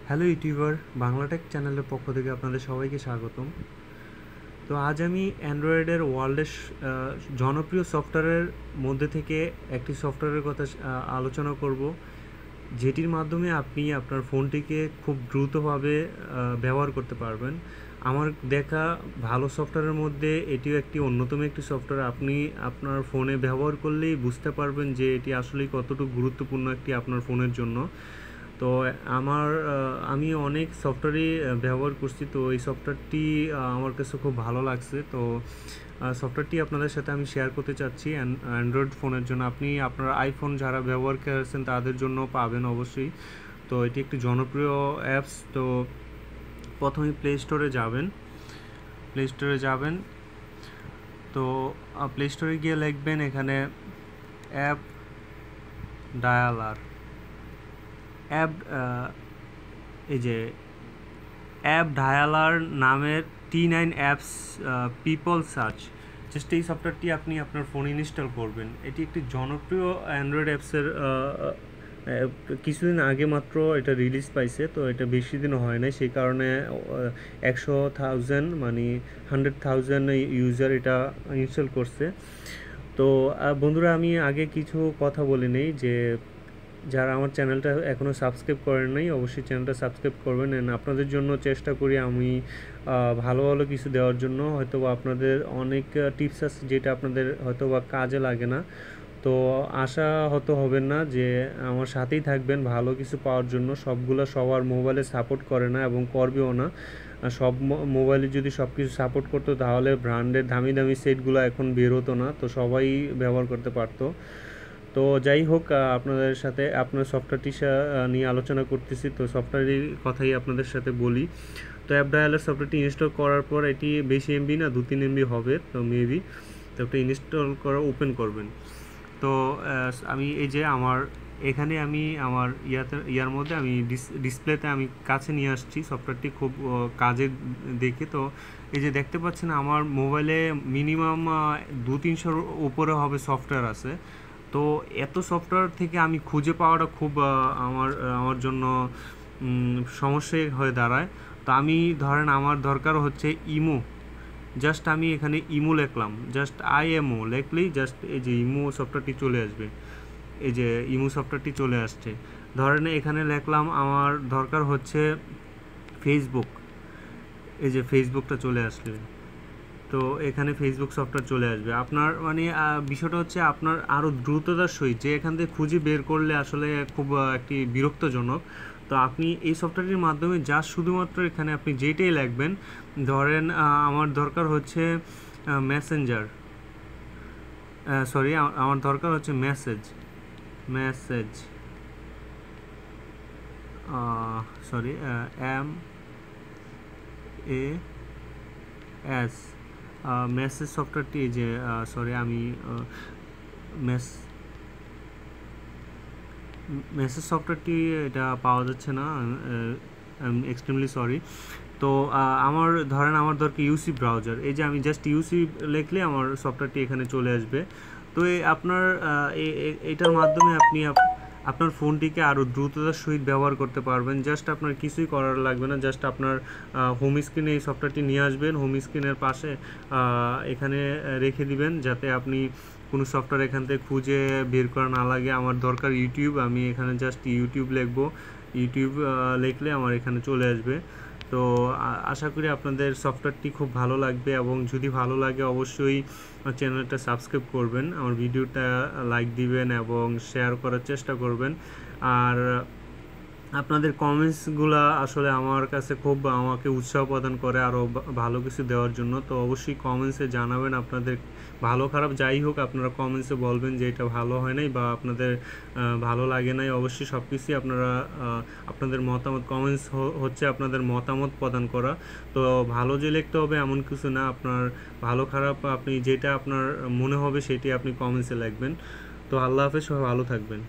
Hello YouTuber, Bangla Tech চ্যানেলের পক্ষ থেকে আপনাদের সবাইকে স্বাগতম। তো আজ আমি অ্যান্ড্রয়েডের ওয়ার্ল্ডের জনপ্রিয় সফটওয়্যারের মধ্যে থেকে একটি সফটওয়্যারের কথা আলোচনা করব, যেটির মাধ্যমে আপনি আপনার ফোনটিকে খুব দ্রুতভাবে ব্যবহার করতে পারবেন। আমার দেখা ভালো সফটওয়্যারের মধ্যে এটিও একটি অন্যতম একটি সফটওয়্যার। আপনি আপনার ফোনে ব্যবহার করলেই বুঝতে পারবেন যে এটি আসলেই কতটুকু গুরুত্বপূর্ণ একটি আপনার ফোনের জন্য। তো আমি অনেক সফটওয়্যারই ব্যবহার করছি, তো এই সফটওয়্যারটি আমার কাছে খুব ভালো লাগছে। তো সফটওয়্যারটি আপনাদের সাথে আমি শেয়ার করতে চাচ্ছি অ্যান্ড্রয়েড ফোনের জন্য। আপনি আপনার আইফোন যারা ব্যবহার করছেন তাদের জন্য পাবেন অবশ্যই। তো এটি একটি জনপ্রিয় অ্যাপস। তো প্রথমে প্লে স্টোরে যাবেন। তো প্লে স্টোরে গিয়ে লিখবেন এখানে অ্যাপ ডায়ালার। অ্যাপ এই যে অ্যাপ ডায়ালার নামের T9 apps people search, just এই সফটওয়্যারটি আপনি আপনার ফোনে ইনস্টল করবেন। এটি একটি জনপ্রিয় অ্যান্ড্রয়েড অ্যাপসের কিছুদিন আগে মাত্র এটা রিলিজ পাইছে, তো এটা বেশি দিনও হয় নাই, সেই কারণে 100,000 মানে 100,000 ইউজার এটা ইনস্টল করছে। তো বন্ধুরা, আমি আগে কিছু কথা বলে নেই যে যারা আমার চ্যানেলটা এখনও সাবস্ক্রাইব করেন নাই অবশ্যই চ্যানেলটা সাবস্ক্রাইব করবেন। অ্যান্ড আপনাদের জন্য চেষ্টা করি আমি ভালো ভালো কিছু দেওয়ার জন্য। হয়তো বা আপনাদের অনেক টিপস আছে যেটা আপনাদের হয়তো বা কাজে লাগে না, তো আশা হয়তো হবেন না যে আমার সাথেই থাকবেন ভালো কিছু পাওয়ার জন্য। সবগুলো সবার মোবাইলে সাপোর্ট করে না এবং করবেও না। সব মোবাইলে যদি সব কিছু সাপোর্ট করতো তাহলে ব্র্যান্ডের দামি দামি সেটগুলো এখন বের হতো না, তো সবাই ব্যবহার করতে পারতো। তো যাই হোক, আপনাদের সাথে আপনার সফটওয়্যারটি নিয়ে আলোচনা করতেছি। তো সফটওয়্যারের কথাই আপনাদের সাথে বলি। তো অ্যাপ ডায়ালার সফটওয়্যারটি ইনস্টল করার পর এটি বেশি এমবি না, 2-3 এমবি হবে তো মেবি। তো একটা ইনস্টল করা ওপেন করবেন। তো আমি এই যে এখানে আমি আমার ইয়ার মধ্যে আমি ডিসপ্লেতে আমি কাছে নিয়ে আসছি সফটওয়্যারটি খুব কাজে দেখে। তো এই যে দেখতে পাচ্ছেন আমার মোবাইলে মিনিমাম 200-300 উপরে হবে সফটওয়্যার আছে। তো এত সফটওয়্যার থেকে আমি খুঁজে পাওয়াটা খুব আমার জন্য সমস্যাই হয়ে দাঁড়ায়। তো আমি ধরেন আমার দরকার হচ্ছে ইমো, জাস্ট আমি এখানে ইমো লিখলাম, জাস্ট IMO লিখলেই জাস্ট এই যে ইমো সফটওয়্যারটি চলে আসবে। এই যে ইমো সফটওয়্যারটি চলে আসছে। ধরেন এখানে লিখলাম আমার দরকার হচ্ছে ফেসবুক, এই যে ফেসবুকটা চলে আসবে। তো এখানে ফেসবুক সফটওয়্যার চলে আসবে। আপনার মানে বিষয়টা হচ্ছে আপনার আরও দ্রুততার সহিত যে এখান থেকে খুঁজে বের করলে আসলে খুব একটি বিরক্তজনক। তো আপনি এই সফটওয়্যারটির মাধ্যমে যা শুধুমাত্র এখানে আপনি যেটাই লিখবেন, ধরেন আমার দরকার হচ্ছে মেসেঞ্জার, সরি আমার দরকার হচ্ছে মেসেজ সরি MAS মেসেজ সফটওয়্যারটি যে সরি আমি মেসেজ সফটওয়্যারটি এটা পাওয়া যাচ্ছে না, আই এম এক্সট্রিমলি সরি। তো আমার দরকার ইউসি ব্রাউজার। এই যে আমি জাস্ট ইউসি লিখলে আমার সফটওয়্যারটি এখানে চলে আসবে। তো আপনার এটার মাধ্যমে আপনি আপনার ফোনটিকে আরও দ্রুততার সহিত ব্যবহার করতে পারবেন। জাস্ট আপনার কিছুই করার লাগবে না, জাস্ট আপনার হোম স্ক্রিনে এই সফটওয়্যারটি নিয়ে আসবেন, হোম স্ক্রিনের পাশে এখানে রেখে দিবেন যাতে আপনি কোনো সফটওয়্যার এখান থেকে খুঁজে বের করা না লাগে। আমার দরকার ইউটিউব, আমি এখানে জাস্ট ইউটিউব লিখবো, ইউটিউব লিখলে আমার এখানে চলে আসবে। তো আশা করি আপনাদের সফটওয়্যারটি খুব ভালো লাগবে, এবং যদি ভালো লাগে অবশ্যই চ্যানেলটা সাবস্ক্রাইব করবেন, আমার ভিডিওটা লাইক দিবেন এবং শেয়ার করার চেষ্টা করবেন। আর আপনাদের কমেন্টসগুলো আসলে আমার কাছে খুব আমাকে উৎসাহ প্রদান করে আরও ভালো কিছু দেওয়ার জন্য। তো অবশ্যই কমেন্টসে জানাবেন আপনাদের ভালো খারাপ যাই হোক, আপনারা কমেন্টসে বলবেন যে এটা ভালো হয় নাই বা আপনাদের ভালো লাগে নাই। অবশ্যই সব কিছুই আপনারা আপনাদের মতামত, কমেন্টস হচ্ছে আপনাদের মতামত প্রদান করা। তো ভালো যে লিখতে হবে এমন কিছু না, আপনার ভালো খারাপ আপনি যেটা আপনার মনে হবে সেটি আপনি কমেন্টসে লিখবেন। তো আল্লাহ হাফেজ, সবাই ভালো থাকবেন।